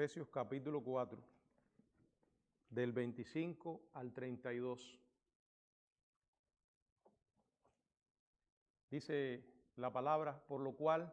Efesios capítulo 4, del 25 al 32. Dice la palabra, por lo cual,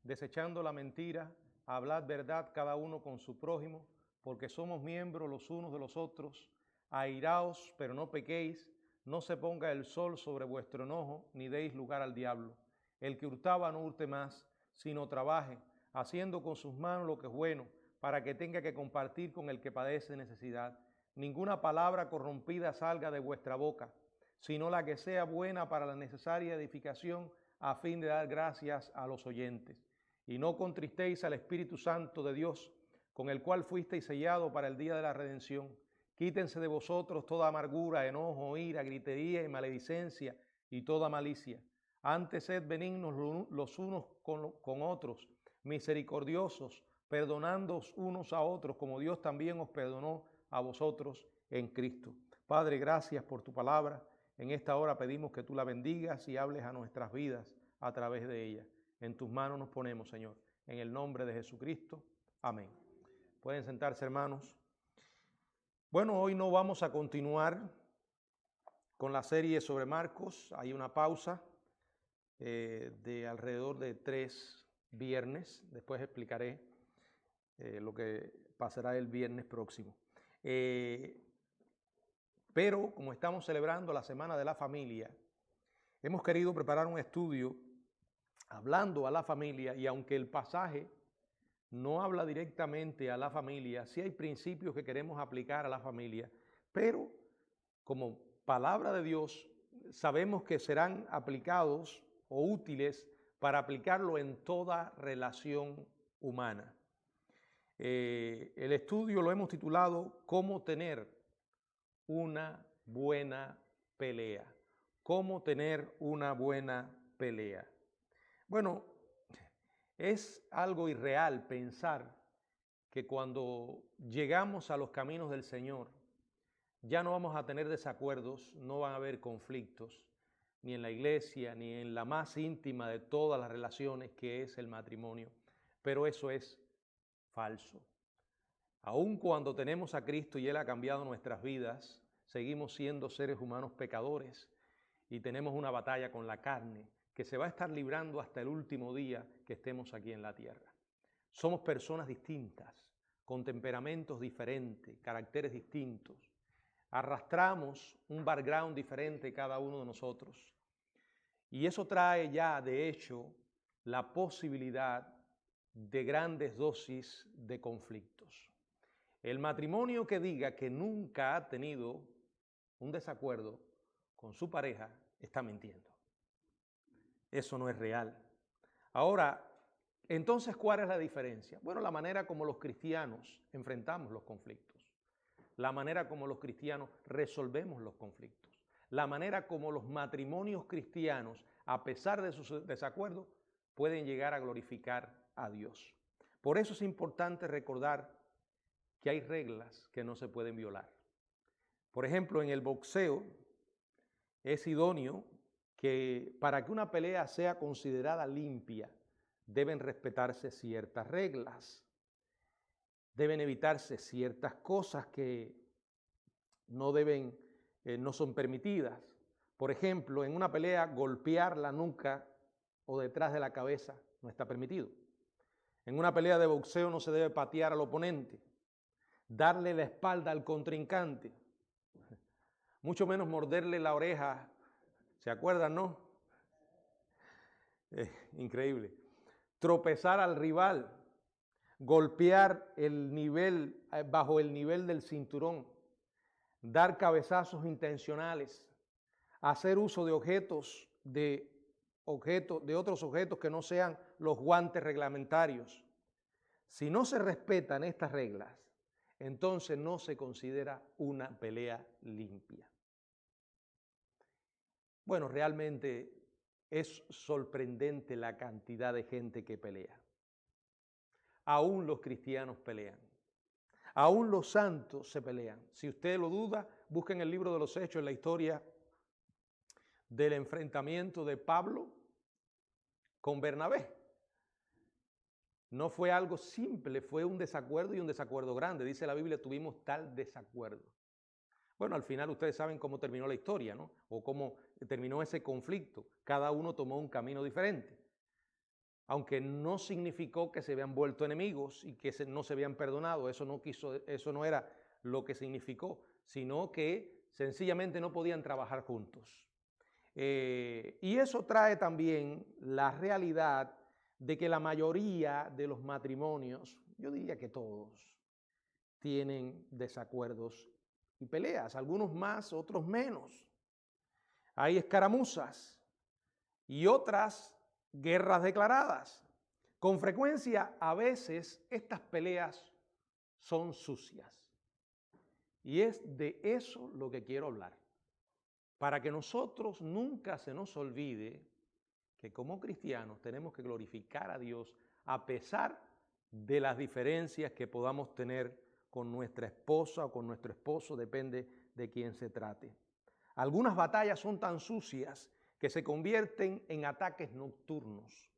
desechando la mentira, hablad verdad cada uno con su prójimo, porque somos miembros los unos de los otros. Airaos, pero no pequéis, no se ponga el sol sobre vuestro enojo, ni deis lugar al diablo. El que hurtaba no hurte más, sino trabaje, haciendo con sus manos lo que es bueno, para que tenga que compartir con el que padece necesidad. Ninguna palabra corrompida salga de vuestra boca, sino la que sea buena para la necesaria edificación, a fin de dar gracias a los oyentes. Y no contristéis al Espíritu Santo de Dios, con el cual fuisteis sellados para el día de la redención. Quítense de vosotros toda amargura, enojo, ira, gritería y maledicencia y toda malicia. Antes sed benignos los unos con otros, misericordiosos, perdonándoos unos a otros, como Dios también os perdonó a vosotros en Cristo. Padre, gracias por tu palabra. En esta hora pedimos que tú la bendigas y hables a nuestras vidas a través de ella. En tus manos nos ponemos, Señor. En el nombre de Jesucristo. Amén. Pueden sentarse, hermanos. Bueno, hoy no vamos a continuar con la serie sobre Marcos. Hay una pausa de alrededor de 3 viernes. Después explicaré lo que pasará el viernes próximo. Pero como estamos celebrando la Semana de la Familia, hemos querido preparar un estudio hablando a la familia, y aunque el pasaje no habla directamente a la familia, sí hay principios que queremos aplicar a la familia, pero como palabra de Dios sabemos que serán aplicados o útiles para aplicarlo en toda relación humana. El estudio lo hemos titulado ¿Cómo tener una buena pelea? ¿Cómo tener una buena pelea? Bueno, es algo irreal pensar que cuando llegamos a los caminos del Señor ya no vamos a tener desacuerdos, no van a haber conflictos, ni en la iglesia, ni en la más íntima de todas las relaciones que es el matrimonio. Pero eso es falso. Aun cuando tenemos a Cristo y Él ha cambiado nuestras vidas, seguimos siendo seres humanos pecadores y tenemos una batalla con la carne que se va a estar librando hasta el último día que estemos aquí en la tierra. Somos personas distintas, con temperamentos diferentes, caracteres distintos. Arrastramos un background diferente cada uno de nosotros. Y eso trae ya, de hecho, la posibilidad de grandes dosis de conflictos. El matrimonio que diga que nunca ha tenido un desacuerdo con su pareja está mintiendo. Eso no es real. Ahora, entonces, ¿cuál es la diferencia? Bueno, la manera como los cristianos enfrentamos los conflictos, la manera como los cristianos resolvemos los conflictos, la manera como los matrimonios cristianos, a pesar de sus desacuerdos, pueden llegar a glorificar a Dios. Por eso es importante recordar que hay reglas que no se pueden violar. Por ejemplo, en el boxeo es idóneo que para que una pelea sea considerada limpia, deben respetarse ciertas reglas, deben evitarse ciertas cosas que no son permitidas. Por ejemplo, en una pelea golpear la nuca o detrás de la cabeza no está permitido. En una pelea de boxeo no se debe patear al oponente, darle la espalda al contrincante, mucho menos morderle la oreja. ¿Se acuerdan, no? Increíble. Tropezar al rival, golpear bajo el nivel del cinturón, dar cabezazos intencionales, hacer uso de otros objetos que no sean los guantes reglamentarios. Si no se respetan estas reglas, entonces no se considera una pelea limpia. Bueno, realmente es sorprendente la cantidad de gente que pelea. Aún los cristianos pelean. Aún los santos se pelean. Si usted lo duda, busquen el libro de los Hechos, la historia del enfrentamiento de Pablo con Bernabé. No fue algo simple, fue un desacuerdo y un desacuerdo grande. Dice la Biblia, tuvimos tal desacuerdo. Bueno, al final ustedes saben cómo terminó la historia, ¿no? O cómo terminó ese conflicto. Cada uno tomó un camino diferente. Aunque no significó que se habían vuelto enemigos y que no se habían perdonado, eso no era lo que significó, sino que sencillamente no podían trabajar juntos. Y eso trae también la realidad de que la mayoría de los matrimonios, yo diría que todos, tienen desacuerdos y peleas, algunos más, otros menos. Hay escaramuzas y otras guerras declaradas. Con frecuencia, a veces, estas peleas son sucias. Y es de eso lo que quiero hablar. Para que nosotros nunca se nos olvide que como cristianos tenemos que glorificar a Dios a pesar de las diferencias que podamos tener con nuestra esposa o con nuestro esposo, depende de quién se trate. Algunas batallas son tan sucias que se convierten en ataques nocturnos,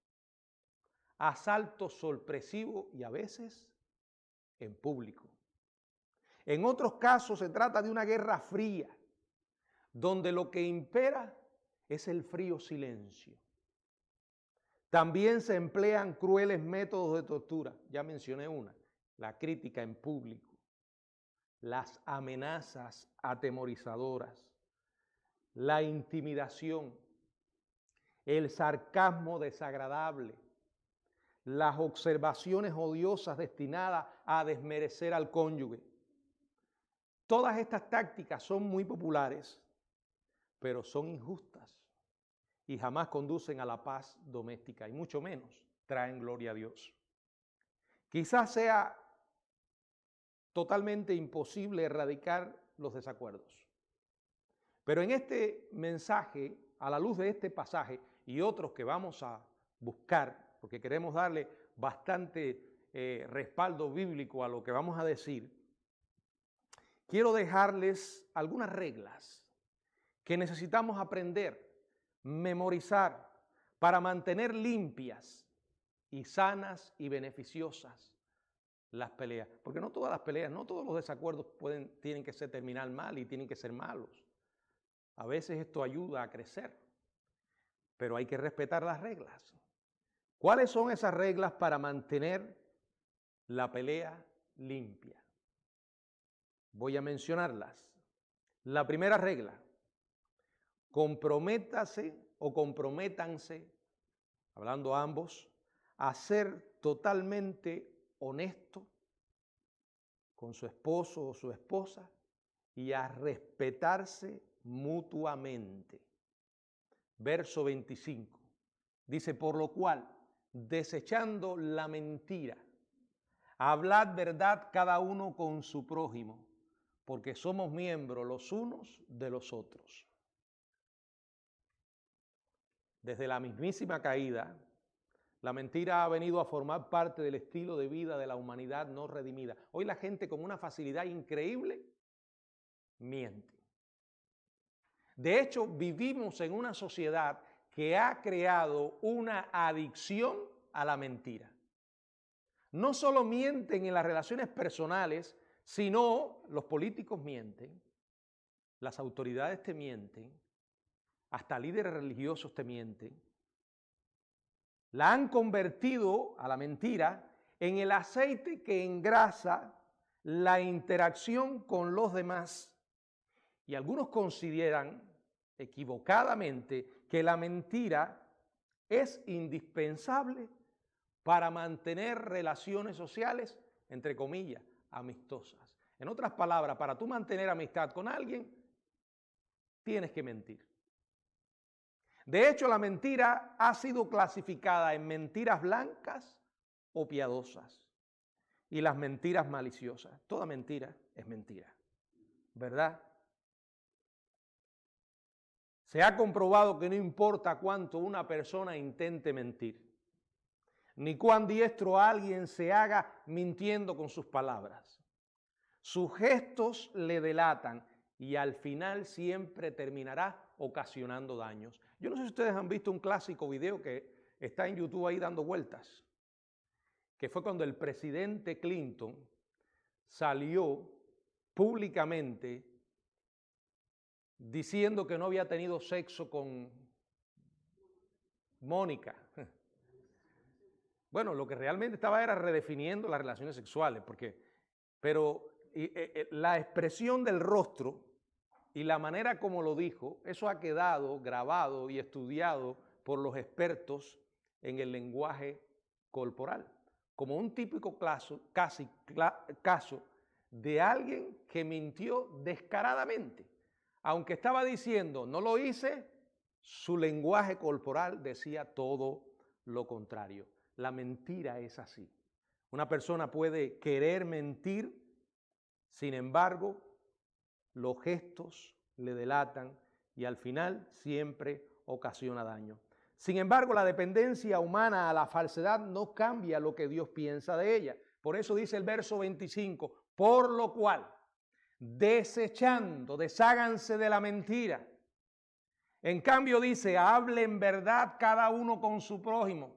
asaltos sorpresivos y a veces en público. En otros casos se trata de una guerra fría, donde lo que impera es el frío silencio. También se emplean crueles métodos de tortura, ya mencioné una, la crítica en público, las amenazas atemorizadoras, la intimidación, el sarcasmo desagradable, las observaciones odiosas destinadas a desmerecer al cónyuge. Todas estas tácticas son muy populares, pero son injustas y jamás conducen a la paz doméstica y mucho menos traen gloria a Dios. Quizás sea totalmente imposible erradicar los desacuerdos, pero en este mensaje, a la luz de este pasaje y otros que vamos a buscar, porque queremos darle bastante respaldo bíblico a lo que vamos a decir, quiero dejarles algunas reglas que necesitamos aprender, memorizar, para mantener limpias y sanas y beneficiosas las peleas. Porque no todas las peleas, no todos los desacuerdos tienen que terminar mal y tienen que ser malos. A veces esto ayuda a crecer, pero hay que respetar las reglas. ¿Cuáles son esas reglas para mantener la pelea limpia? Voy a mencionarlas. La primera regla: comprométase o comprométanse, hablando ambos, a ser totalmente honesto con su esposo o su esposa y a respetarse mutuamente. Verso 25. Dice, por lo cual, desechando la mentira, hablad verdad cada uno con su prójimo, porque somos miembros los unos de los otros. Desde la mismísima caída, la mentira ha venido a formar parte del estilo de vida de la humanidad no redimida. Hoy la gente con una facilidad increíble miente. De hecho, vivimos en una sociedad que ha creado una adicción a la mentira. No solo mienten en las relaciones personales, sino los políticos mienten, las autoridades te mienten, hasta líderes religiosos te mienten. La han convertido a la mentira en el aceite que engrasa la interacción con los demás. Y algunos consideran equivocadamente que la mentira es indispensable para mantener relaciones sociales, entre comillas, amistosas. En otras palabras, para tú mantener amistad con alguien, tienes que mentir. De hecho, la mentira ha sido clasificada en mentiras blancas o piadosas y las mentiras maliciosas. Toda mentira es mentira, ¿verdad? Se ha comprobado que no importa cuánto una persona intente mentir, ni cuán diestro alguien se haga mintiendo con sus palabras. Sus gestos le delatan y al final siempre terminará ocasionando daños. Yo no sé si ustedes han visto un clásico video que está en YouTube ahí dando vueltas, que fue cuando el presidente Clinton salió públicamente diciendo que no había tenido sexo con Mónica. Bueno, lo que realmente estaba era redefiniendo las relaciones sexuales, pero la expresión del rostro y la manera como lo dijo, eso ha quedado grabado y estudiado por los expertos en el lenguaje corporal, como un típico caso de alguien que mintió descaradamente. Aunque estaba diciendo, no lo hice, su lenguaje corporal decía todo lo contrario. La mentira es así. Una persona puede querer mentir, sin embargo, los gestos le delatan y al final siempre ocasiona daño. Sin embargo, la dependencia humana a la falsedad no cambia lo que Dios piensa de ella. Por eso dice el verso 25, por lo cual, desechando, desháganse de la mentira. En cambio dice, hablen verdad cada uno con su prójimo,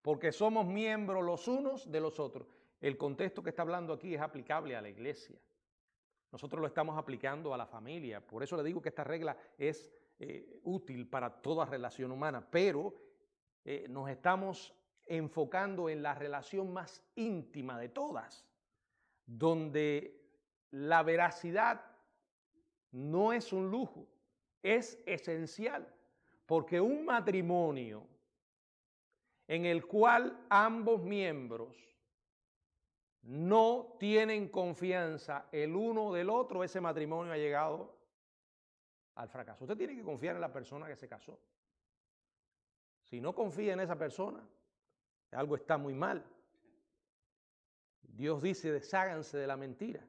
porque somos miembros los unos de los otros. El contexto que está hablando aquí es aplicable a la iglesia. Nosotros lo estamos aplicando a la familia. Por eso le digo que esta regla es útil para toda relación humana, pero nos estamos enfocando en la relación más íntima de todas, donde la veracidad no es un lujo, es esencial, porque un matrimonio en el cual ambos miembros no tienen confianza el uno del otro, ese matrimonio ha llegado al fracaso. Usted tiene que confiar en la persona que se casó. Si no confía en esa persona, algo está muy mal. Dios dice, desháganse de la mentira.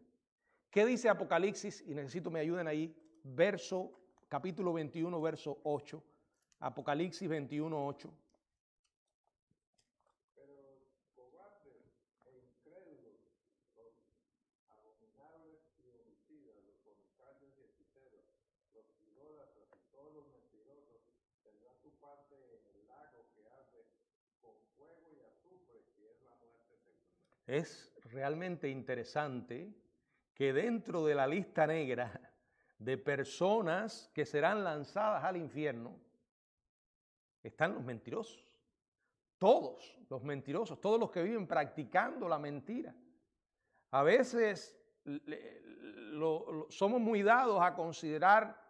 ¿Qué dice Apocalipsis? Y necesito me ayuden ahí. Capítulo 21, verso 8. Apocalipsis 21, 8. Es realmente interesante que dentro de la lista negra de personas que serán lanzadas al infierno están los mentirosos. Todos los mentirosos, todos los que viven practicando la mentira. A veces somos muy dados a considerar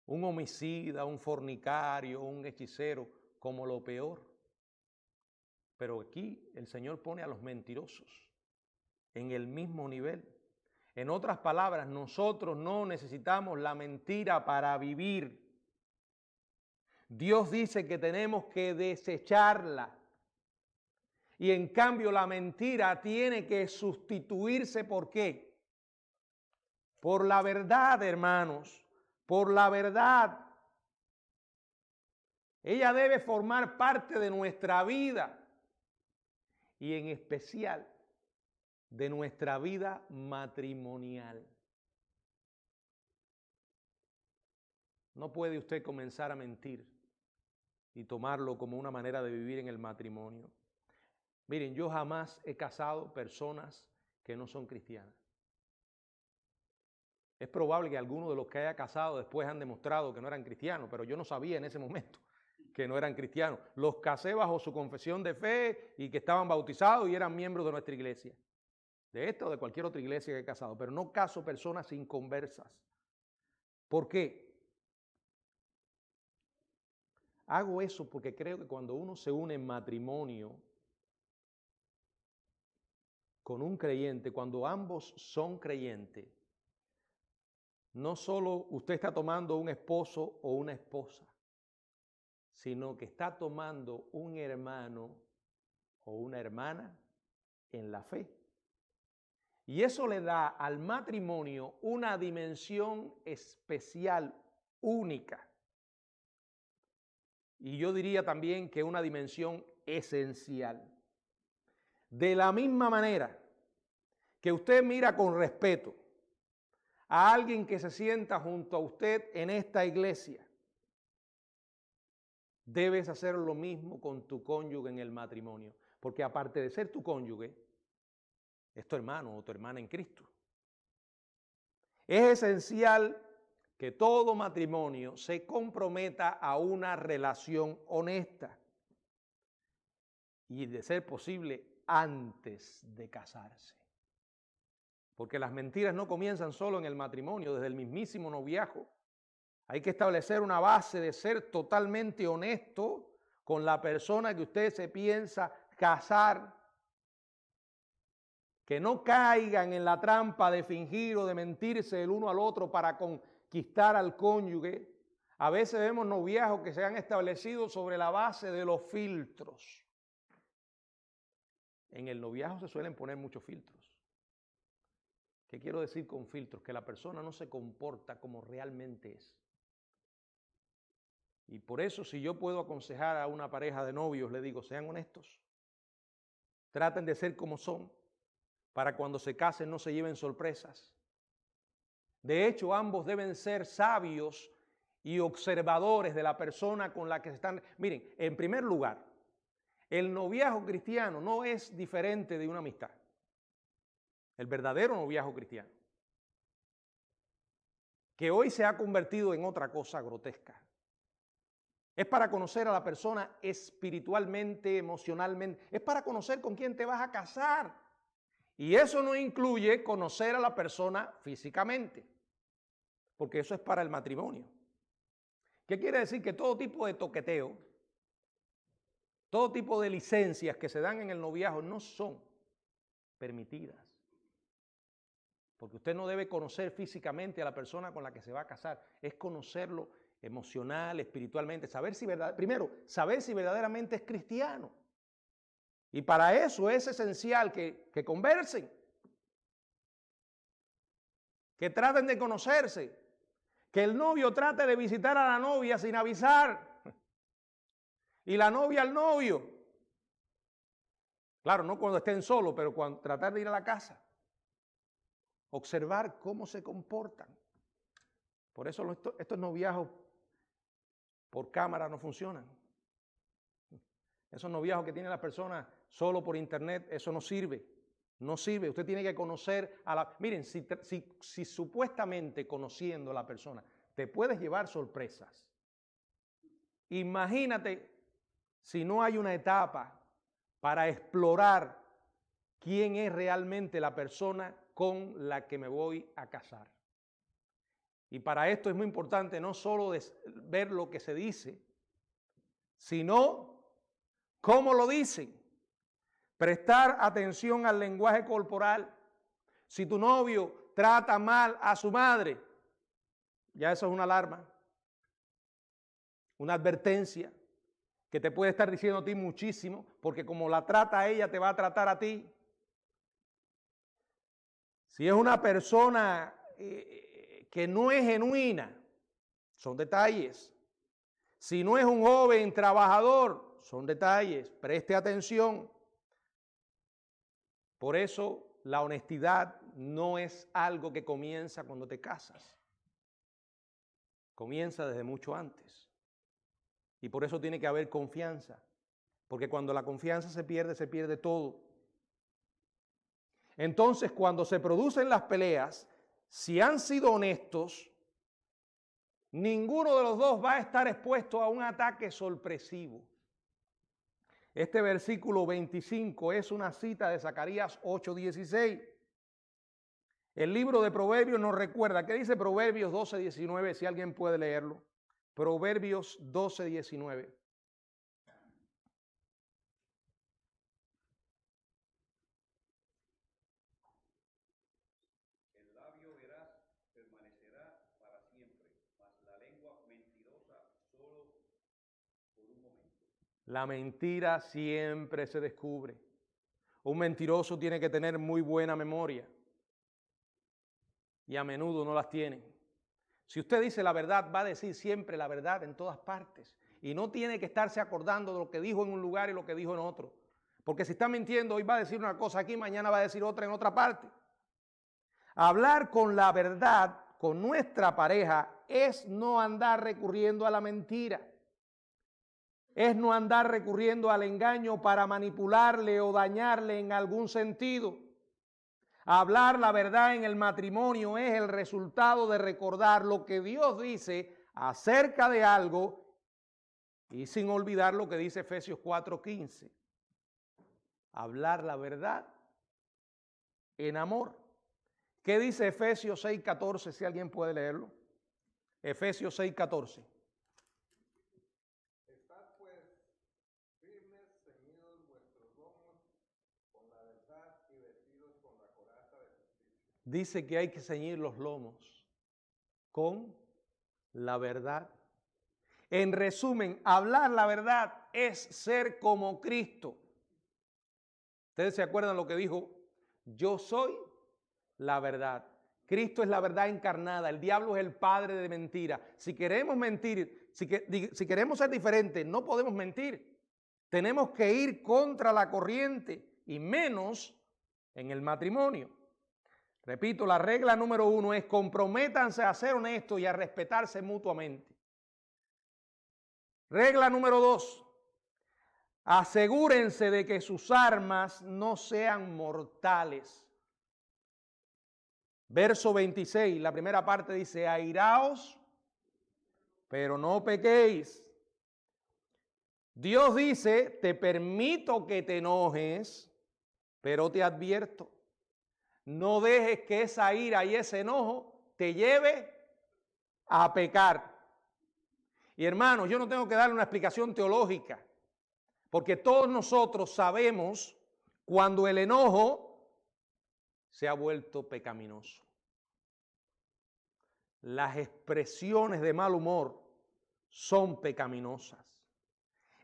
un homicida, un fornicario, un hechicero como lo peor. Pero aquí el Señor pone a los mentirosos en el mismo nivel. En otras palabras, nosotros no necesitamos la mentira para vivir. Dios dice que tenemos que desecharla. Y en cambio la mentira tiene que sustituirse, ¿por qué? Por la verdad, hermanos, por la verdad. Ella debe formar parte de nuestra vida y en especial de nuestra vida matrimonial. No puede usted comenzar a mentir y tomarlo como una manera de vivir en el matrimonio. Miren, yo jamás he casado personas que no son cristianas. Es probable que algunos de los que haya casado después han demostrado que no eran cristianos, pero yo no sabía en ese momento que no eran cristianos. Los casé bajo su confesión de fe y que estaban bautizados y eran miembros de nuestra iglesia. De esta o de cualquier otra iglesia que he casado, pero no caso personas inconversas. ¿Por qué? Hago eso porque creo que cuando uno se une en matrimonio con un creyente, cuando ambos son creyentes, no solo usted está tomando un esposo o una esposa, sino que está tomando un hermano o una hermana en la fe. Y eso le da al matrimonio una dimensión especial, única. Y yo diría también que una dimensión esencial. De la misma manera que usted mira con respeto a alguien que se sienta junto a usted en esta iglesia, debes hacer lo mismo con tu cónyuge en el matrimonio. porque aparte de ser tu cónyuge, es tu hermano o tu hermana en Cristo. Es esencial que todo matrimonio se comprometa a una relación honesta y, de ser posible, antes de casarse. Porque las mentiras no comienzan solo en el matrimonio, desde el mismísimo noviazgo. Hay que establecer una base de ser totalmente honesto con la persona que usted se piensa casar. Que no caigan en la trampa de fingir o de mentirse el uno al otro para conquistar al cónyuge. A veces vemos noviazgos que se han establecido sobre la base de los filtros. En el noviazgo se suelen poner muchos filtros. ¿Qué quiero decir con filtros? Que la persona no se comporta como realmente es. Y por eso, si yo puedo aconsejar a una pareja de novios, le digo, sean honestos. Traten de ser como son, para cuando se casen no se lleven sorpresas. De hecho, ambos deben ser sabios y observadores de la persona con la que se están. Miren, en primer lugar, el noviazgo cristiano no es diferente de una amistad. El verdadero noviazgo cristiano, que hoy se ha convertido en otra cosa grotesca. Es para conocer a la persona espiritualmente, emocionalmente. Es para conocer con quién te vas a casar. Y eso no incluye conocer a la persona físicamente, porque eso es para el matrimonio. ¿Qué quiere decir? Que todo tipo de toqueteo, todo tipo de licencias que se dan en el noviazgo no son permitidas. Porque usted no debe conocer físicamente a la persona con la que se va a casar, es conocerlo emocional, espiritualmente, primero, saber si verdaderamente es cristiano. Y para eso es esencial que conversen, que traten de conocerse, que el novio trate de visitar a la novia sin avisar y la novia al novio. Claro, no cuando estén solos, pero cuando tratar de ir a la casa. Observar cómo se comportan. Por eso estos noviazgos por cámara no funcionan. Esos noviazgos que tienen las personas solo por internet, eso no sirve. No sirve. Usted tiene que conocer a la. Miren, si supuestamente conociendo a la persona te puedes llevar sorpresas. Imagínate si no hay una etapa para explorar quién es realmente la persona con la que me voy a casar. Y para esto es muy importante no solo ver lo que se dice, sino cómo lo dicen. Prestar atención al lenguaje corporal. Si tu novio trata mal a su madre, ya eso es una alarma, una advertencia que te puede estar diciendo a ti muchísimo, porque como la trata a ella, te va a tratar a ti. Si es una persona que no es genuina, son detalles. Si no es un joven trabajador, son detalles. Preste atención. Por eso la honestidad no es algo que comienza cuando te casas. Comienza desde mucho antes. Y por eso tiene que haber confianza. Porque cuando la confianza se pierde todo. Entonces, cuando se producen las peleas, si han sido honestos, ninguno de los dos va a estar expuesto a un ataque sorpresivo. Este versículo 25 es una cita de Zacarías 8:16. El libro de Proverbios nos recuerda, ¿qué dice Proverbios 12:19? Si alguien puede leerlo. Proverbios 12:19. El labio veraz permanecerá para siempre, mas la lengua mentirosa solo por un momento. La mentira siempre se descubre. Un mentiroso tiene que tener muy buena memoria y a menudo no las tiene. Si usted dice la verdad, va a decir siempre la verdad en todas partes y no tiene que estarse acordando de lo que dijo en un lugar y lo que dijo en otro. Porque si está mintiendo, hoy va a decir una cosa aquí, mañana va a decir otra en otra parte. Hablar con la verdad con nuestra pareja es no andar recurriendo a la mentira. es no andar recurriendo al engaño para manipularle o dañarle en algún sentido. Hablar la verdad en el matrimonio es el resultado de recordar lo que Dios dice acerca de algo y sin olvidar lo que dice Efesios 4:15. Hablar la verdad en amor. ¿Qué dice Efesios 6:14? Si alguien puede leerlo. Efesios 6:14. Estad pues firmes, ceñidos vuestros lomos con la verdad y vestidos con la coraza de justicia. Dice que hay que ceñir los lomos con la verdad. En resumen, hablar la verdad es ser como Cristo. ¿Ustedes se acuerdan lo que dijo? Yo soy la verdad. Cristo es la verdad encarnada. El diablo es el padre de mentira. Si queremos mentir, si queremos ser diferentes, no podemos mentir. Tenemos que ir contra la corriente y menos en el matrimonio. Repito, la regla número 1 es comprométanse a ser honestos y a respetarse mutuamente. Regla número 2, asegúrense de que sus armas no sean mortales. Verso 26, la primera parte dice, airaos, pero no pequéis. Dios dice, te permito que te enojes, pero te advierto, no dejes que esa ira y ese enojo te lleve a pecar. Y hermanos, yo no tengo que darle una explicación teológica, porque todos nosotros sabemos cuando el enojo se ha vuelto pecaminoso. Las expresiones de mal humor son pecaminosas.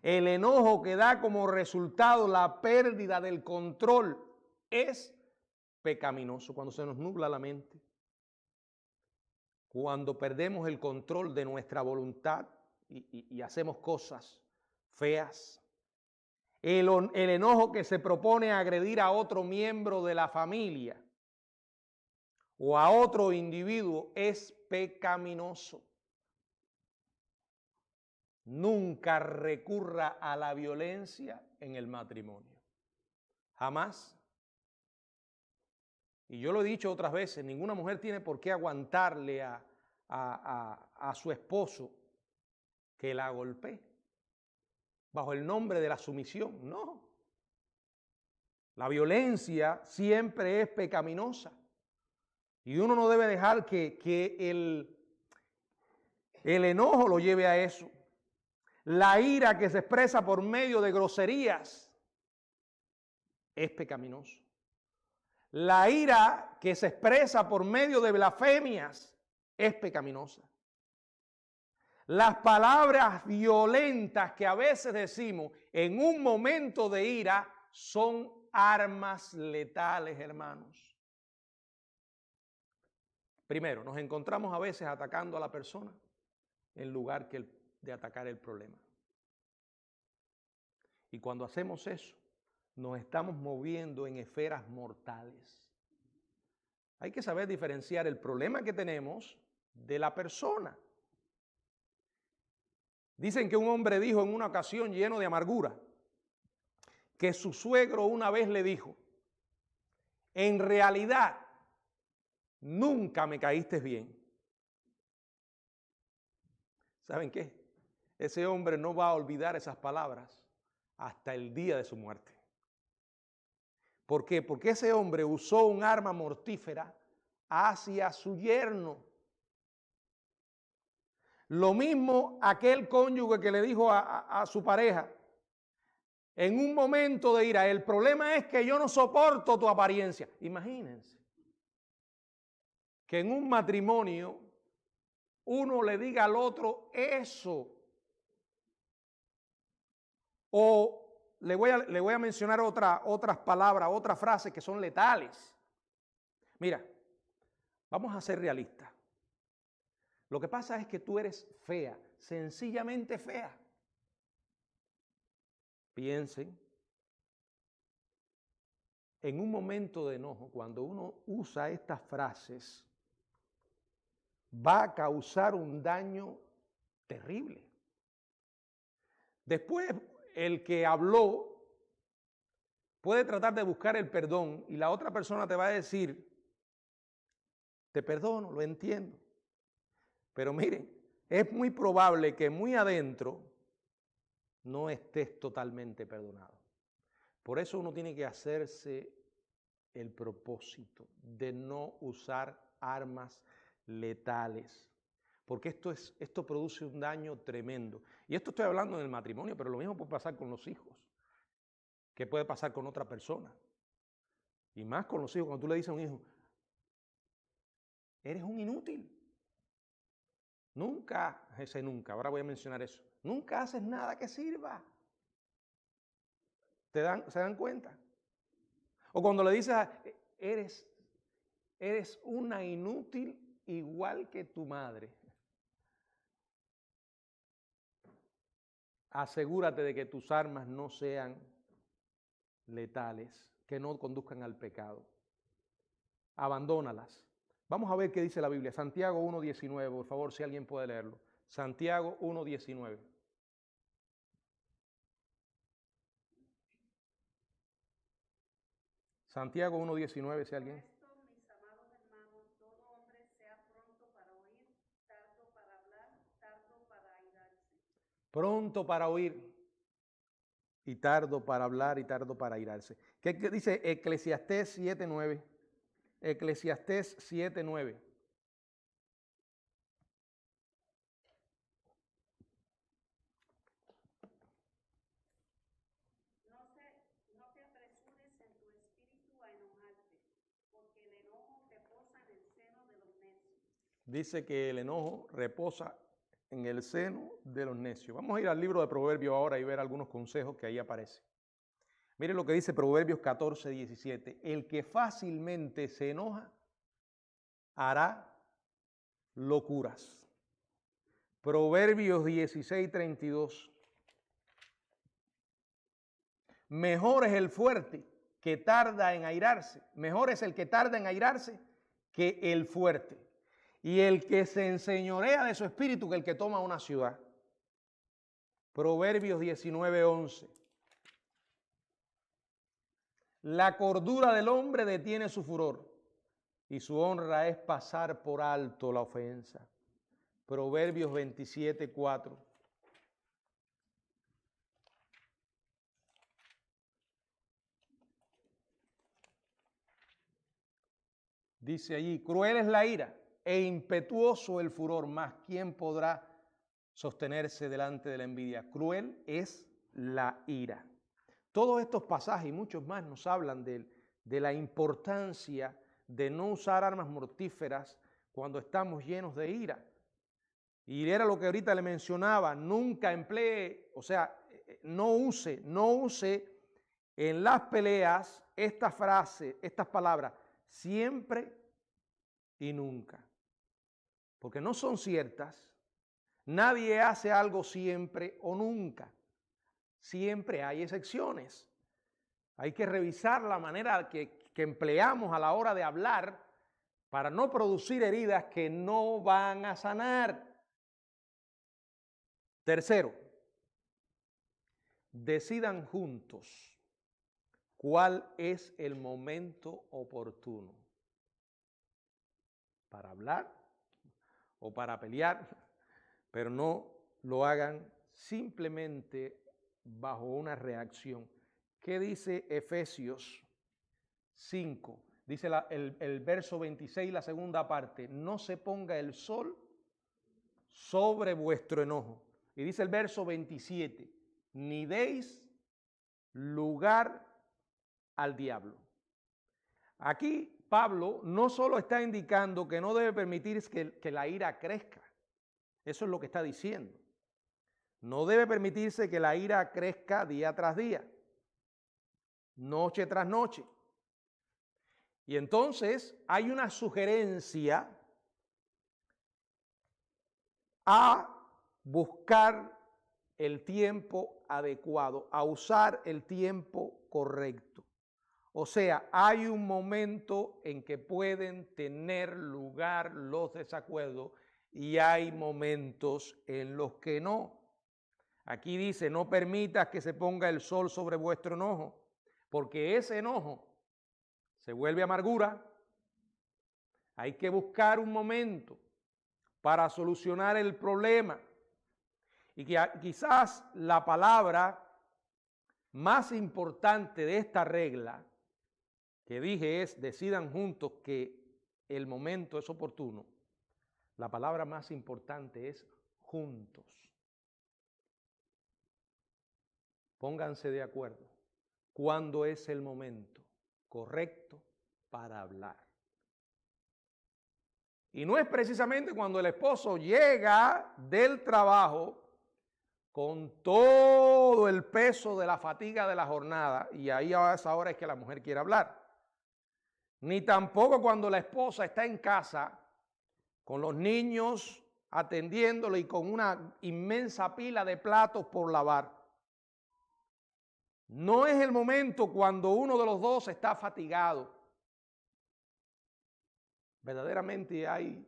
El enojo que da como resultado la pérdida del control es pecaminoso. Cuando se nos nubla la mente, cuando perdemos el control de nuestra voluntad y hacemos cosas feas. El enojo que se propone agredir a otro miembro de la familia o a otro individuo es pecaminoso. Nunca recurra a la violencia en el matrimonio. Jamás. Y yo lo he dicho otras veces, ninguna mujer tiene por qué aguantarle a su esposo que la golpee bajo el nombre de la sumisión. No. La violencia siempre es pecaminosa. Y uno no debe dejar que el enojo lo lleve a eso. La ira que se expresa por medio de groserías es pecaminoso. La ira que se expresa por medio de blasfemias es pecaminosa. Las palabras violentas que a veces decimos en un momento de ira son armas letales, hermanos. Primero, nos encontramos a veces atacando a la persona en lugar de atacar el problema. Y cuando hacemos eso, nos estamos moviendo en esferas mortales. Hay que saber diferenciar el problema que tenemos de la persona. Dicen que un hombre dijo en una ocasión lleno de amargura que su suegro una vez le dijo, en realidad nunca me caíste bien. ¿Saben qué? Ese hombre no va a olvidar esas palabras hasta el día de su muerte. ¿Por qué? Porque ese hombre usó un arma mortífera hacia su yerno. Lo mismo aquel cónyuge que le dijo a su pareja, en un momento de ira, el problema es que yo no soporto tu apariencia. Imagínense que en un matrimonio uno le diga al otro eso. O le voy a mencionar otras palabras, otras frases que son letales. Mira, vamos a ser realistas. Lo que pasa es que tú eres fea, sencillamente fea. Piensen, en un momento de enojo, cuando uno usa estas frases, va a causar un daño terrible. Después, el que habló puede tratar de buscar el perdón y la otra persona te va a decir, te perdono, lo entiendo. Pero miren, es muy probable que muy adentro no estés totalmente perdonado. Por eso uno tiene que hacerse el propósito de no usar armas letales, porque esto produce un daño tremendo. Y esto estoy hablando en el matrimonio, pero lo mismo puede pasar con los hijos, que puede pasar con otra persona. Y más con los hijos, cuando tú le dices a un hijo, eres un inútil. Nunca, ahora voy a mencionar eso, nunca haces nada que sirva. ¿Se dan cuenta? O cuando le dices, eres una inútil igual que tu madre. Asegúrate de que tus armas no sean letales, que no conduzcan al pecado. Abandónalas. Vamos a ver qué dice la Biblia. Santiago 1:19, por favor, si alguien puede leerlo. Santiago 1:19. Santiago 1:19, si alguien. Esto, mis amados hermanos, todo hombre sea pronto para oír, tardo para hablar, tardo para airarse. Pronto para oír y tardo para hablar y tardo para airarse. ¿Qué dice Eclesiastés 7:9? Eclesiastés 7:9. No te apresures en tu espíritu a enojarte, porque el enojo reposa en el seno de los necios. Dice que el enojo reposa en el seno de los necios. Vamos a ir al libro de Proverbios ahora y ver algunos consejos que ahí aparecen. Miren lo que dice Proverbios 14:17. El que fácilmente se enoja hará locuras. Proverbios 16:32. Mejor es el fuerte que tarda en airarse. Mejor es el que tarda en airarse que el fuerte. Y el que se enseñorea de su espíritu que el que toma una ciudad. Proverbios 19:11. La cordura del hombre detiene su furor y su honra es pasar por alto la ofensa. Proverbios 27:4. Dice allí, cruel es la ira e impetuoso el furor, mas ¿quién podrá sostenerse delante de la envidia? Cruel es la ira. Todos estos pasajes y muchos más nos hablan de la importancia de no usar armas mortíferas cuando estamos llenos de ira. Y era lo que ahorita le mencionaba, nunca emplee, o sea, no use en las peleas esta frase, estas palabras, siempre y nunca. Porque no son ciertas. Nadie hace algo siempre o nunca. Siempre hay excepciones. Hay que revisar la manera que empleamos a la hora de hablar para no producir heridas que no van a sanar. Tercero, decidan juntos cuál es el momento oportuno para hablar o para pelear, pero no lo hagan simplemente bajo una reacción. ¿Qué dice Efesios 5? Dice el verso 26, la segunda parte, no se ponga el sol sobre vuestro enojo. Y dice el verso 27, ni deis lugar al diablo. Aquí Pablo no solo está indicando que no debe permitir que la ira crezca, eso es lo que está diciendo. No debe permitirse que la ira crezca día tras día, noche tras noche. Y entonces hay una sugerencia a buscar el tiempo adecuado, a usar el tiempo correcto. O sea, hay un momento en que pueden tener lugar los desacuerdos y hay momentos en los que no. Aquí dice, no permitas que se ponga el sol sobre vuestro enojo, porque ese enojo se vuelve amargura. Hay que buscar un momento para solucionar el problema. Y que quizás la palabra más importante de esta regla que dije es, decidan juntos que el momento es oportuno. La palabra más importante es juntos. Pónganse de acuerdo. ¿Cuándo es el momento correcto para hablar? Y no es precisamente cuando el esposo llega del trabajo con todo el peso de la fatiga de la jornada, y ahí a esa hora es que la mujer quiere hablar. Ni tampoco cuando la esposa está en casa con los niños atendiéndole y con una inmensa pila de platos por lavar. No es el momento cuando uno de los dos está fatigado. Verdaderamente hay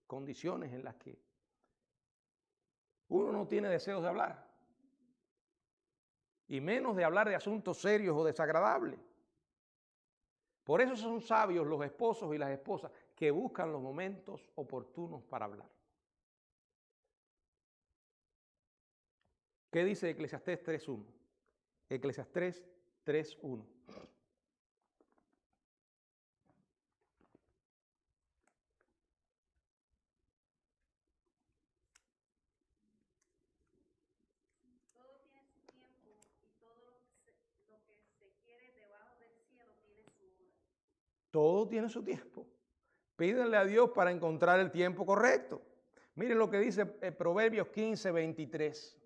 condiciones en las que uno no tiene deseos de hablar, y menos de hablar de asuntos serios o desagradables. Por eso son sabios los esposos y las esposas que buscan los momentos oportunos para hablar. ¿Qué dice Eclesiastés 3.1? Eclesiastés 3.1. Todo tiene su tiempo y todo lo que se quiere debajo del cielo tiene su hora. Todo tiene su tiempo. Pídenle a Dios para encontrar el tiempo correcto. Miren lo que dice Proverbios 15:23.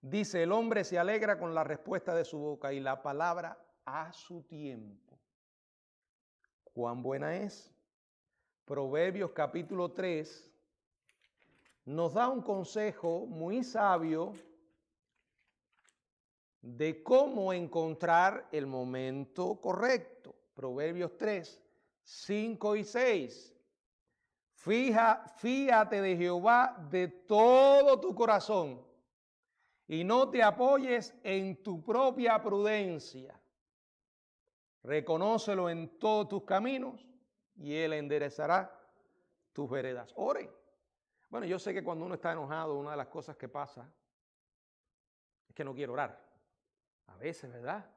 Dice, el hombre se alegra con la respuesta de su boca y la palabra a su tiempo. ¿Cuán buena es? Proverbios capítulo 3 nos da un consejo muy sabio de cómo encontrar el momento correcto. Proverbios 3, 5 y 6. Fíate de Jehová de todo tu corazón y no te apoyes en tu propia prudencia. Reconócelo en todos tus caminos y Él enderezará tus veredas. Oren. Bueno, yo sé que cuando uno está enojado, una de las cosas que pasa es que no quiere orar. A veces, ¿verdad?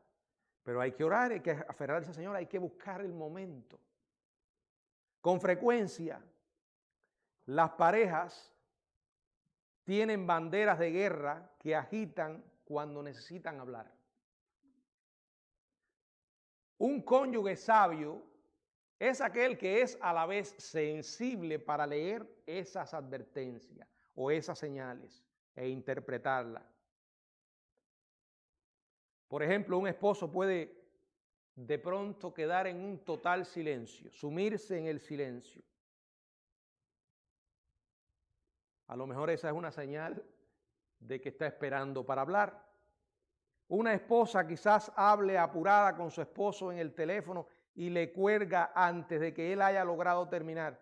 Pero hay que orar, hay que aferrarse al Señor, hay que buscar el momento. Con frecuencia, las parejas tienen banderas de guerra que agitan cuando necesitan hablar. Un cónyuge sabio es aquel que es a la vez sensible para leer esas advertencias o esas señales e interpretarlas. Por ejemplo, un esposo puede de pronto quedar en un total silencio, sumirse en el silencio. A lo mejor esa es una señal de que está esperando para hablar. Una esposa quizás hable apurada con su esposo en el teléfono y le cuelga antes de que él haya logrado terminar.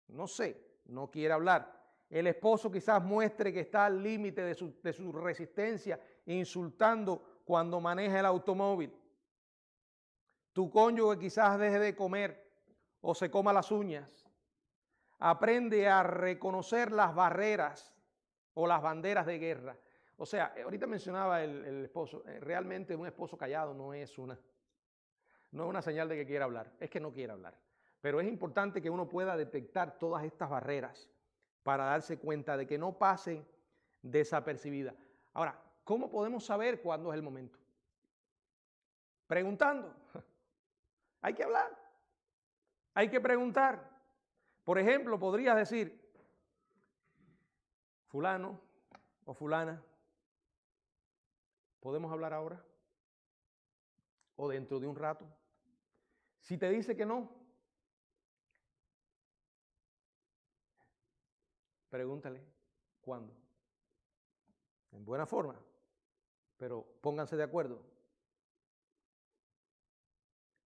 No sé, no quiere hablar. El esposo quizás muestre que está al límite de su resistencia, insultando cuando maneja el automóvil. Tu cónyuge quizás deje de comer o se coma las uñas. Aprende a reconocer las barreras o las banderas de guerra. O sea, ahorita mencionaba el esposo, realmente un esposo callado no es una señal de que quiera hablar, es que no quiere hablar. Pero es importante que uno pueda detectar todas estas barreras para darse cuenta de que no pasen desapercibidas. Ahora, ¿cómo podemos saber cuándo es el momento? Preguntando. Hay que hablar. Hay que preguntar. Por ejemplo, podrías decir, fulano o fulana, ¿podemos hablar ahora? ¿O dentro de un rato? Si te dice que no, pregúntale, ¿cuándo? En buena forma, pero pónganse de acuerdo.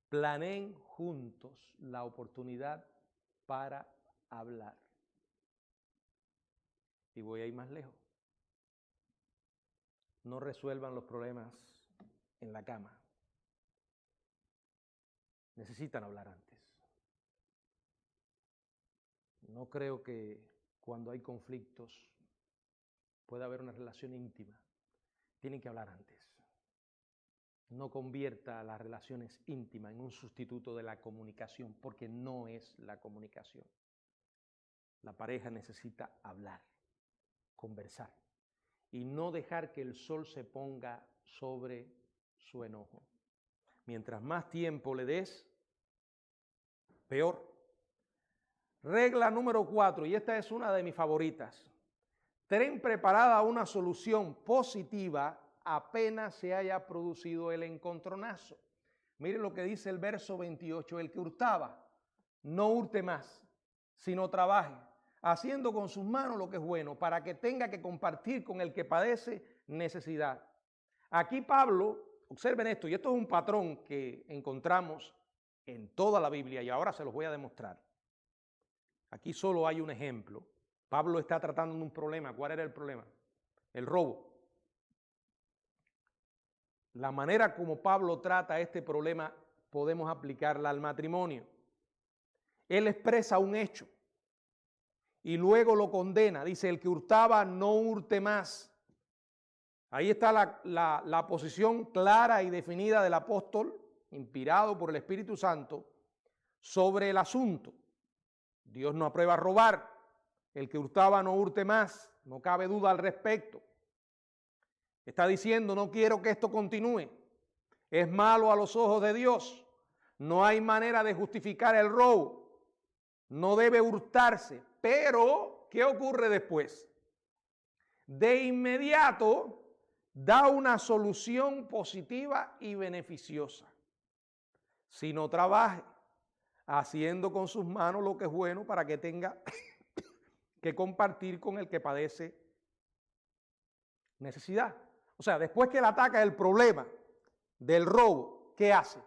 Planeen juntos la oportunidad para hablar. Y voy a ir más lejos. No resuelvan los problemas en la cama. Necesitan hablar antes. No creo que cuando hay conflictos pueda haber una relación íntima. Tienen que hablar antes. No convierta las relaciones íntimas en un sustituto de la comunicación, porque no es la comunicación. La pareja necesita hablar, conversar y no dejar que el sol se ponga sobre su enojo. Mientras más tiempo le des, peor. Regla número 4, y esta es una de mis favoritas. Ten preparada una solución positiva apenas se haya producido el encontronazo. Miren lo que dice el verso 28. El que hurtaba, no hurte más, sino trabaje, haciendo con sus manos lo que es bueno, para que tenga que compartir con el que padece necesidad. Aquí Pablo, observen esto, y esto es un patrón que encontramos en toda la Biblia, y ahora se los voy a demostrar. Aquí solo hay un ejemplo. Pablo está tratando de un problema. ¿Cuál era el problema? El robo. La manera como Pablo trata este problema podemos aplicarla al matrimonio. Él expresa un hecho y luego lo condena. Dice, el que hurtaba no hurte más. Ahí está la posición clara y definida del apóstol, inspirado por el Espíritu Santo, sobre el asunto. Dios no aprueba robar. El que hurtaba no hurte más. No cabe duda al respecto. Está diciendo, no quiero que esto continúe. Es malo a los ojos de Dios. No hay manera de justificar el robo. No debe hurtarse. Pero, ¿qué ocurre después? De inmediato, da una solución positiva y beneficiosa. Si no trabaje, haciendo con sus manos lo que es bueno para que tenga que compartir con el que padece necesidad. O sea, después que él ataca el problema del robo, ¿qué hace?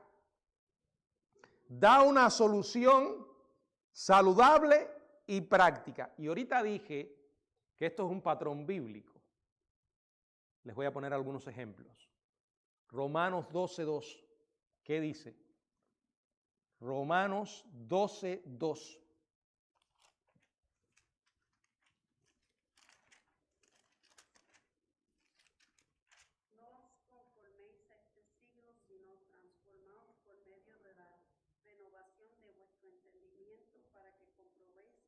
Da una solución saludable y práctica. Y ahorita dije que esto es un patrón bíblico. Les voy a poner algunos ejemplos. Romanos 12:2. ¿Qué dice? Romanos 12:2. No os conforméis a este siglo, sino transformaos por medio de la renovación de vuestro entendimiento, para que comprobéis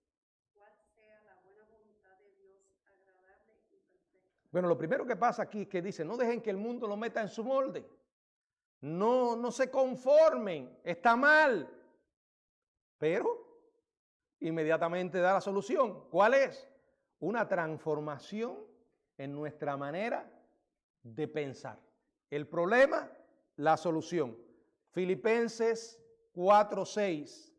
cuál sea la buena voluntad de Dios, agradable y perfecta. Bueno, lo primero que pasa aquí es que dice, no dejen que el mundo lo meta en su molde. No se conformen, está mal. Pero inmediatamente da la solución. ¿Cuál es? Una transformación en nuestra manera de pensar. El problema, la solución. Filipenses 4:6.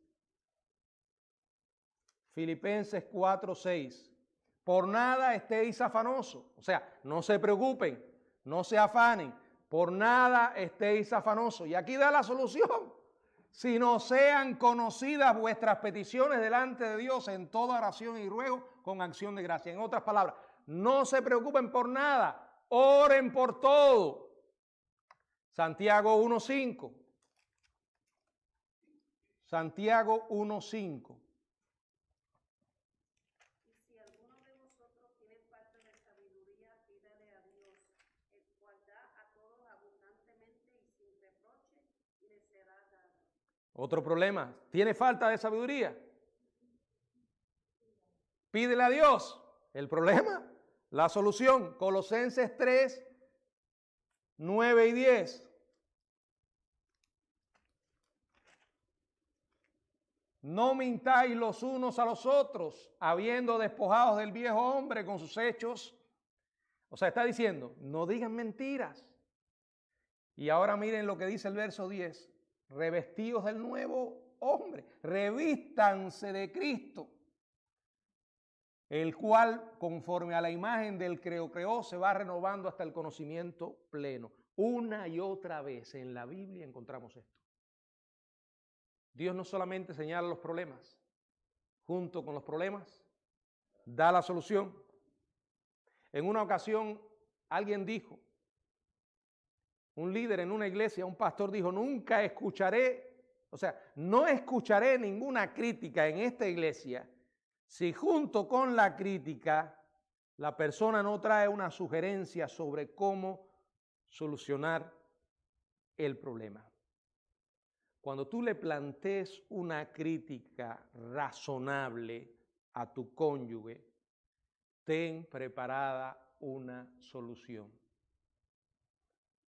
Filipenses 4:6. Por nada estéis afanosos. O sea, no se preocupen, no se afanen. Por nada estéis afanosos. Y aquí da la solución. Si no sean conocidas vuestras peticiones delante de Dios en toda oración y ruego con acción de gracia. En otras palabras, no se preocupen por nada, oren por todo. Santiago 1:5. Santiago 1:5. Y si alguno de vosotros tiene falta de sabiduría, pídale a Dios, el cual da a todos abundantemente y sin reproche, y le será dado. Otro problema, ¿tiene falta de sabiduría? Pídele a Dios. El problema, la solución. Colosenses 3:9 y 10. No mintáis los unos a los otros, habiendo despojados del viejo hombre con sus hechos. O sea, está diciendo, no digan mentiras. Y ahora miren lo que dice el verso 10. Revestidos del nuevo hombre, revístanse de Cristo, el cual, conforme a la imagen del que lo creó, se va renovando hasta el conocimiento pleno. Una y otra vez en la Biblia encontramos esto. Dios no solamente señala los problemas, junto con los problemas, da la solución. En una ocasión alguien dijo, un líder en una iglesia, un pastor dijo, nunca escucharé, o sea, no escucharé ninguna crítica en esta iglesia si junto con la crítica la persona no trae una sugerencia sobre cómo solucionar el problema. Cuando tú le plantees una crítica razonable a tu cónyuge, ten preparada una solución.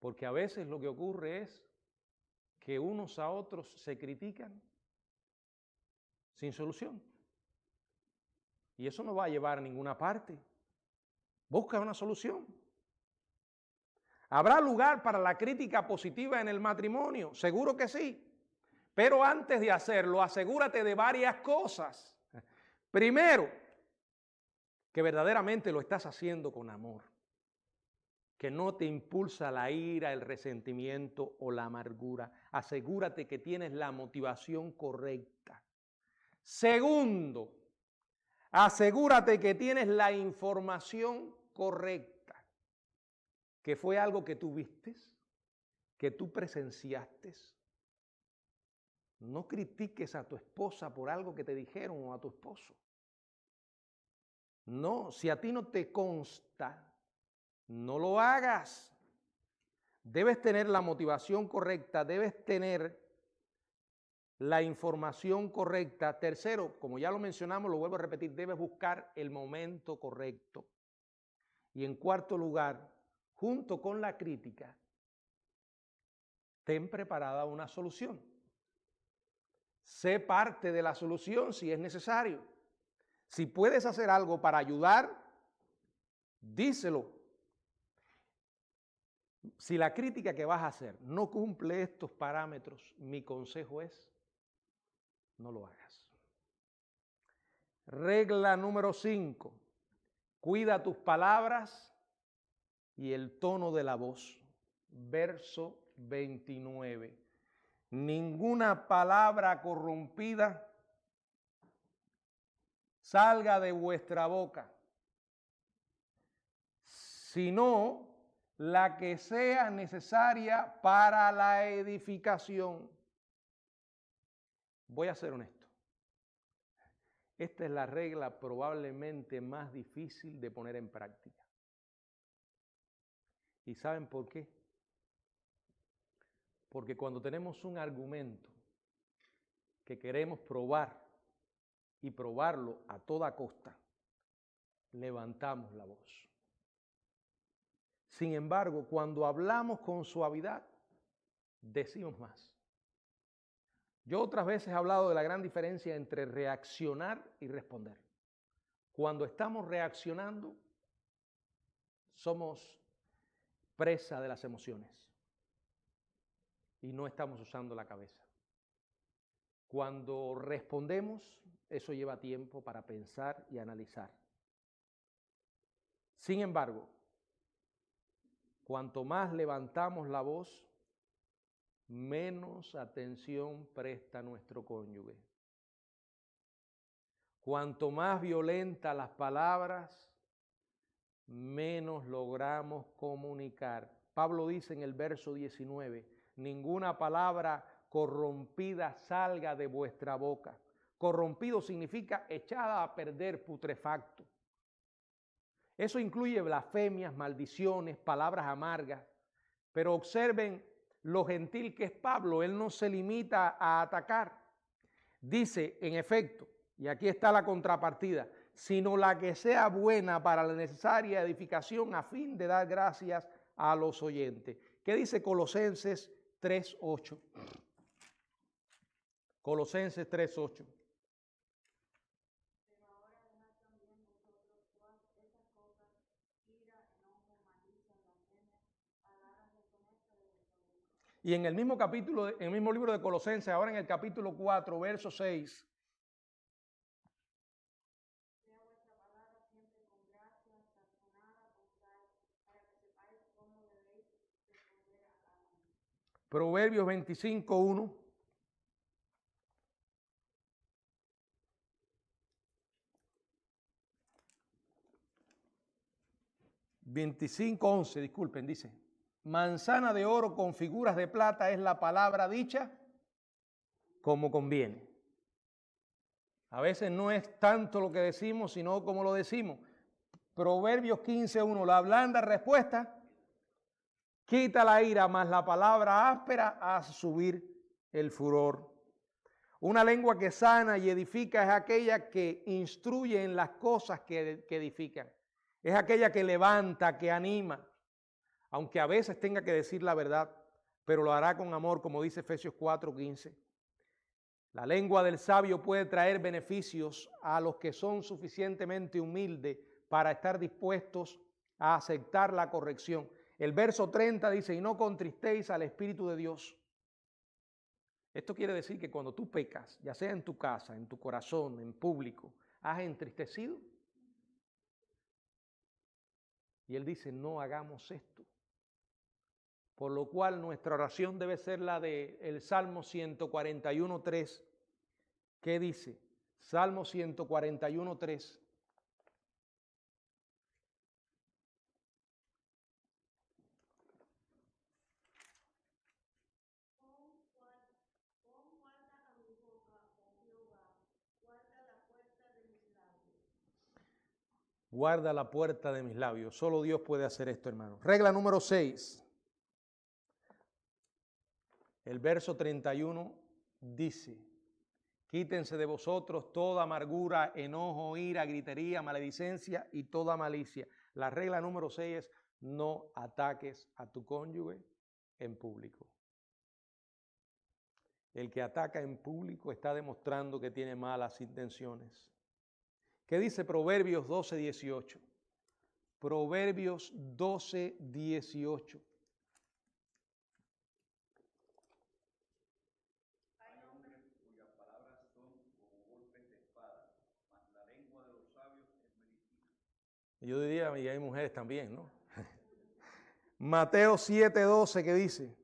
Porque a veces lo que ocurre es que unos a otros se critican sin solución. Y eso no va a llevar a ninguna parte. Busca una solución. ¿Habrá lugar para la crítica positiva en el matrimonio? Seguro que sí. Pero antes de hacerlo, asegúrate de varias cosas. Primero, que verdaderamente lo estás haciendo con amor. Que no te impulsa la ira, el resentimiento o la amargura. Asegúrate que tienes la motivación correcta. Segundo, asegúrate que tienes la información correcta. Que fue algo que tú viste, que tú presenciaste. No critiques a tu esposa por algo que te dijeron o a tu esposo. No, si a ti no te consta, no lo hagas. Debes tener la motivación correcta, debes tener la información correcta. Tercero, como ya lo mencionamos, lo vuelvo a repetir, debes buscar el momento correcto. Y en cuarto lugar, junto con la crítica, ten preparada una solución. Sé parte de la solución si es necesario. Si puedes hacer algo para ayudar, díselo. Si la crítica que vas a hacer no cumple estos parámetros, mi consejo es, no lo hagas. Regla número 5. Cuida tus palabras y el tono de la voz. Verso 29. Ninguna palabra corrompida salga de vuestra boca, sino la que sea necesaria para la edificación. Voy a ser honesto. Esta es la regla probablemente más difícil de poner en práctica. ¿Y saben por qué? Porque cuando tenemos un argumento que queremos probar y probarlo a toda costa, levantamos la voz. Sin embargo, cuando hablamos con suavidad, decimos más. Yo otras veces he hablado de la gran diferencia entre reaccionar y responder. Cuando estamos reaccionando, somos presa de las emociones y no estamos usando la cabeza. Cuando respondemos, eso lleva tiempo para pensar y analizar. Sin embargo, cuanto más levantamos la voz, menos atención presta nuestro cónyuge. Cuanto más violentas las palabras, menos logramos comunicar. Pablo dice en el verso 19, ninguna palabra corrompida salga de vuestra boca. Corrompido significa echada a perder, putrefacto. Eso incluye blasfemias, maldiciones, palabras amargas. Pero observen lo gentil que es Pablo. Él no se limita a atacar. Dice, en efecto, y aquí está la contrapartida, sino la que sea buena para la necesaria edificación a fin de dar gracias a los oyentes. ¿Qué dice Colosenses 3:8? Colosenses 3:8. Y en el mismo capítulo, en el mismo libro de Colosenses, ahora en el capítulo 4, verso 6. Proverbios 25:1. 25:11, disculpen, dice, manzana de oro con figuras de plata es la palabra dicha como conviene. A veces no es tanto lo que decimos, sino como lo decimos. Proverbios 15:1, la blanda respuesta quita la ira, mas la palabra áspera hace subir el furor. Una lengua que sana y edifica es aquella que instruye en las cosas que edifican. Es aquella que levanta, que anima, aunque a veces tenga que decir la verdad, pero lo hará con amor, como dice Efesios 4:15. La lengua del sabio puede traer beneficios a los que son suficientemente humildes para estar dispuestos a aceptar la corrección. El verso 30 dice, y no contristéis al Espíritu de Dios. Esto quiere decir que cuando tú pecas, ya sea en tu casa, en tu corazón, en público, has entristecido. Y él dice, no hagamos esto. Por lo cual nuestra oración debe ser la del Salmo 141:3. ¿Qué dice? Salmo 141:3. Guarda la puerta de mis labios. Solo Dios puede hacer esto, hermano. Regla número 6. El verso 31 dice, quítense de vosotros toda amargura, enojo, ira, gritería, maledicencia y toda malicia. La regla número 6 es, no ataques a tu cónyuge en público. El que ataca en público está demostrando que tiene malas intenciones. ¿Qué dice Proverbios 12:18? Proverbios 12:18. Hay hombres cuyas palabras son como golpes de espada, mas la lengua de los sabios es medicina. Yo diría, y hay mujeres también, ¿no? Mateo 7:12, ¿qué dice?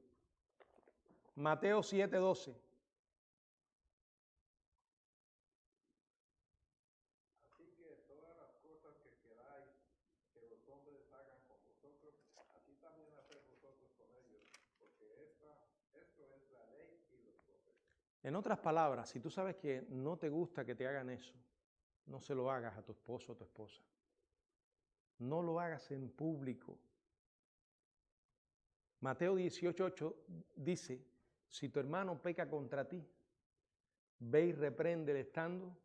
Mateo 7:12. Así que todas las cosas que queráis que los hombres hagan con vosotros, así también haced vosotros con ellos, porque esto es la ley y los profetas. En otras palabras, si tú sabes que no te gusta que te hagan eso, no se lo hagas a tu esposo o tu esposa. No lo hagas en público. Mateo 18:8 dice, si tu hermano peca contra ti, ve y repréndele estando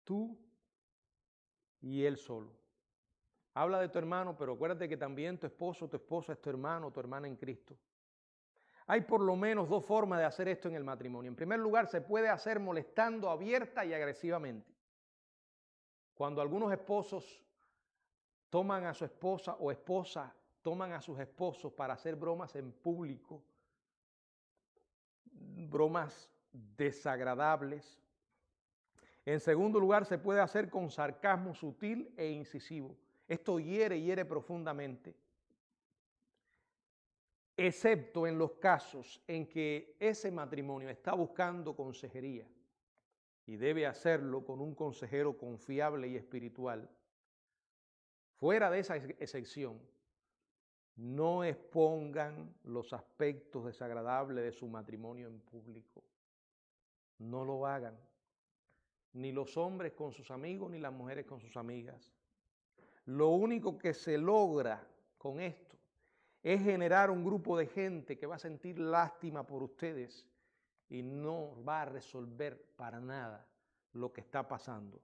tú y él solo. Habla de tu hermano, pero acuérdate que también tu esposo o tu esposa es tu hermano o tu hermana en Cristo. Hay por lo menos dos formas de hacer esto en el matrimonio. En primer lugar, se puede hacer molestando abierta y agresivamente. Cuando algunos esposos toman a su esposa o esposas toman a sus esposos para hacer bromas en público, bromas desagradables. En segundo lugar, se puede hacer con sarcasmo sutil e incisivo. Esto hiere profundamente, excepto en los casos en que ese matrimonio está buscando consejería y debe hacerlo con un consejero confiable y espiritual. Fuera de esa excepción, no expongan los aspectos desagradables de su matrimonio en público. No lo hagan. Ni los hombres con sus amigos, ni las mujeres con sus amigas. Lo único que se logra con esto es generar un grupo de gente que va a sentir lástima por ustedes y no va a resolver para nada lo que está pasando.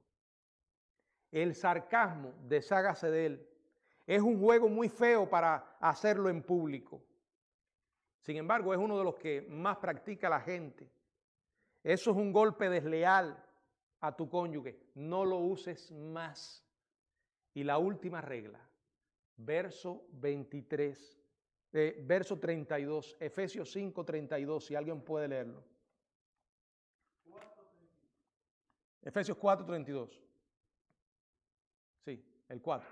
El sarcasmo, deshágase de él. Es un juego muy feo para hacerlo en público. Sin embargo, es uno de los que más practica la gente. Eso es un golpe desleal a tu cónyuge. No lo uses más. Y la última regla, verso 23, verso 32, Efesios 5:32, si alguien puede leerlo. Efesios 4:32. Sí, el 4.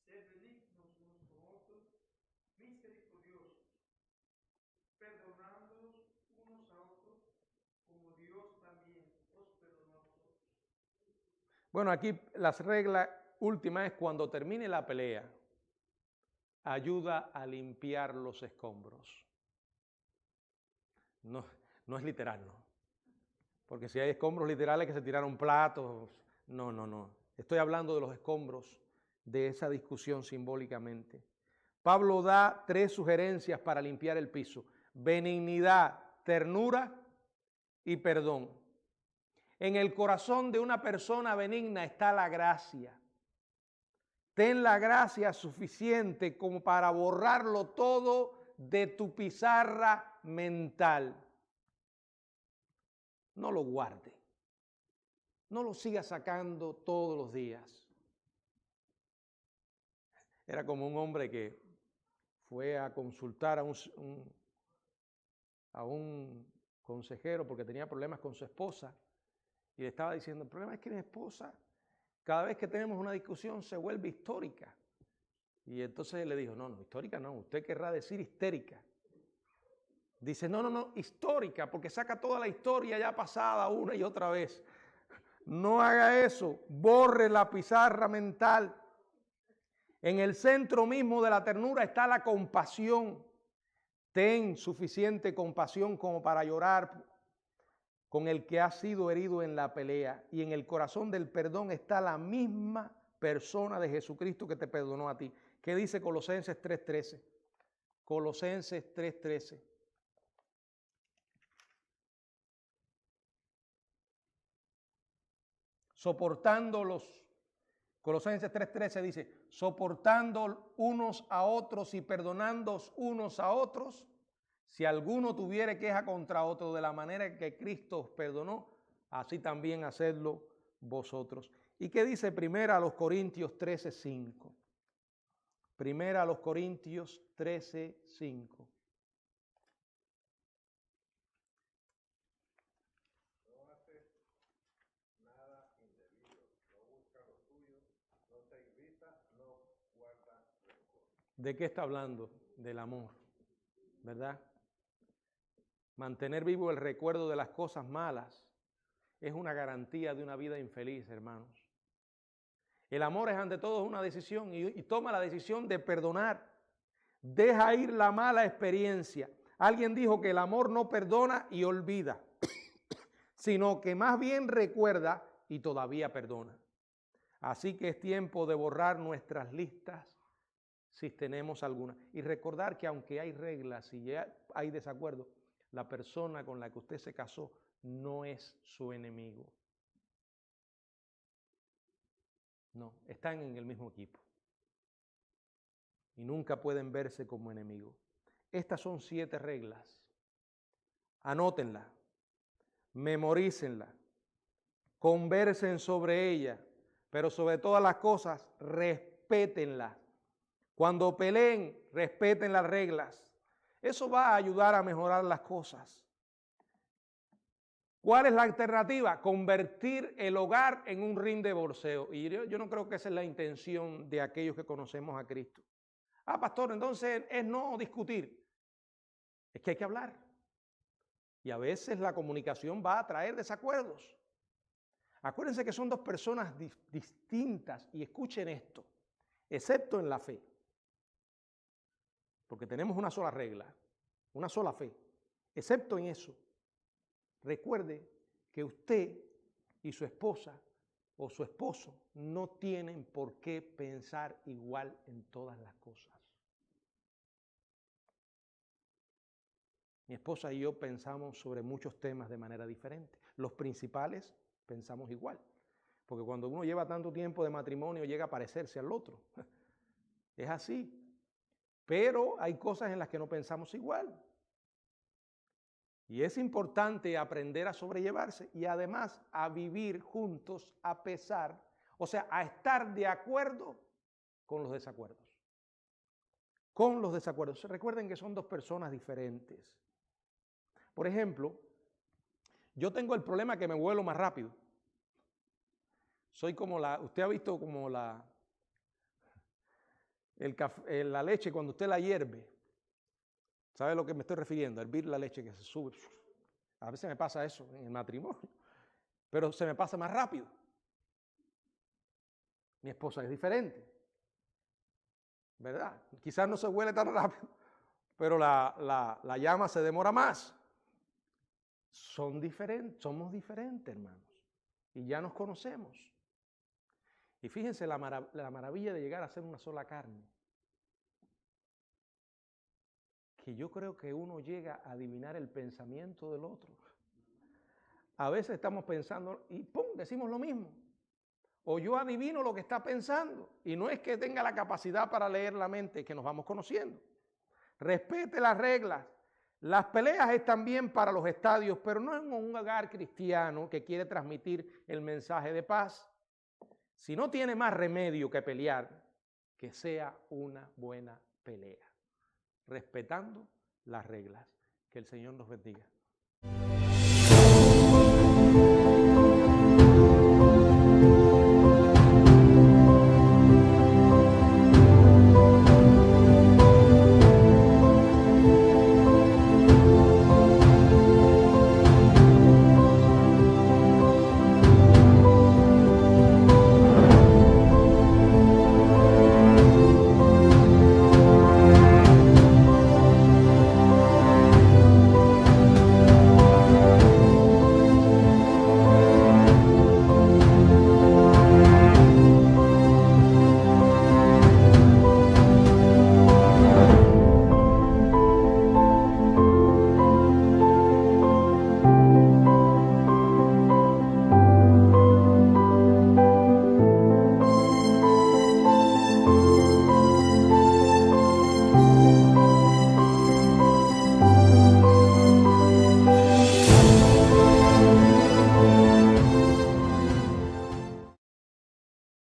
Sed benignos unos con otros, misericordiosos, perdonándonos unos a otros, como Dios también os perdonó a vosotros. Bueno, aquí la regla última es cuando termine la pelea, ayuda a limpiar los escombros. No, no es literal, no. Porque si hay escombros literales que se tiraron platos, no. Estoy hablando de los escombros de esa discusión simbólicamente. Pablo da 3 sugerencias para limpiar el piso: benignidad, ternura y perdón. En el corazón de una persona benigna está la gracia. Ten la gracia suficiente como para borrarlo todo de tu pizarra mental. No lo guarde. No lo siga sacando todos los días. Era como un hombre que fue a consultar a un consejero porque tenía problemas con su esposa y le estaba diciendo: el problema es que mi esposa, cada vez que tenemos una discusión, se vuelve histórica. Y entonces le dijo: no, histórica no, usted querrá decir histérica. Dice: no, histórica, porque saca toda la historia ya pasada una y otra vez. No haga eso, borre la pizarra mental. En el centro mismo de la ternura está la compasión. Ten suficiente compasión como para llorar con el que ha sido herido en la pelea. Y en el corazón del perdón está la misma persona de Jesucristo que te perdonó a ti. ¿Qué dice Colosenses 3:13? Colosenses 3:13. Colosenses 3:13 dice: soportando unos a otros y perdonándoos unos a otros, si alguno tuviere queja contra otro, de la manera que Cristo os perdonó, así también hacedlo vosotros. ¿Y qué dice 1 Corintios 13:5? 1 Corintios 13:5. ¿De qué está hablando? Del amor, ¿verdad? Mantener vivo el recuerdo de las cosas malas es una garantía de una vida infeliz, hermanos. El amor es ante todo una decisión y toma la decisión de perdonar. Deja ir la mala experiencia. Alguien dijo que el amor no perdona y olvida, sino que más bien recuerda y todavía perdona. Así que es tiempo de borrar nuestras listas si tenemos alguna. Y recordar que aunque hay reglas y ya hay desacuerdo, la persona con la que usted se casó no es su enemigo. No, están en el mismo equipo. Y nunca pueden verse como enemigos. Estas son 7 reglas. Anótenlas, memorícenlas, conversen sobre ellas, pero sobre todas las cosas, respétenlas. Cuando peleen, respeten las reglas. Eso va a ayudar a mejorar las cosas. ¿Cuál es la alternativa? Convertir el hogar en un ring de boxeo. Y yo no creo que esa es la intención de aquellos que conocemos a Cristo. Pastor, entonces es no discutir. Es que hay que hablar. Y a veces la comunicación va a traer desacuerdos. Acuérdense que son 2 personas distintas, y escuchen esto, excepto en la fe. Porque tenemos una sola regla, una sola fe. Excepto en eso, recuerde que usted y su esposa o su esposo no tienen por qué pensar igual en todas las cosas. Mi esposa y yo pensamos sobre muchos temas de manera diferente. Los principales pensamos igual. Porque cuando uno lleva tanto tiempo de matrimonio llega a parecerse al otro. Es así. Pero hay cosas en las que no pensamos igual. Y es importante aprender a sobrellevarse y además a vivir juntos a pesar, o sea, a estar de acuerdo con los desacuerdos. Con los desacuerdos. Recuerden que son 2 personas diferentes. Por ejemplo, yo tengo el problema que me vuelo más rápido. Soy como usted ha visto como la leche cuando usted la hierve. ¿Sabe a lo que me estoy refiriendo? A hervir la leche que se sube. A veces me pasa eso en el matrimonio, pero se me pasa más rápido. Mi esposa es diferente. ¿verdad? Quizás no se huele tan rápido, pero la llama se demora más. Somos diferentes, hermanos, y ya nos conocemos. Y fíjense la maravilla de llegar a ser una sola carne. Que yo creo que uno llega a adivinar el pensamiento del otro. A veces estamos pensando y ¡pum!, decimos lo mismo. O yo adivino lo que está pensando. Y no es que tenga la capacidad para leer la mente, que nos vamos conociendo. Respete las reglas. Las peleas están bien para los estadios, pero no en un hogar cristiano que quiere transmitir el mensaje de paz. Si no tiene más remedio que pelear, que sea una buena pelea, respetando las reglas. Que el Señor nos bendiga.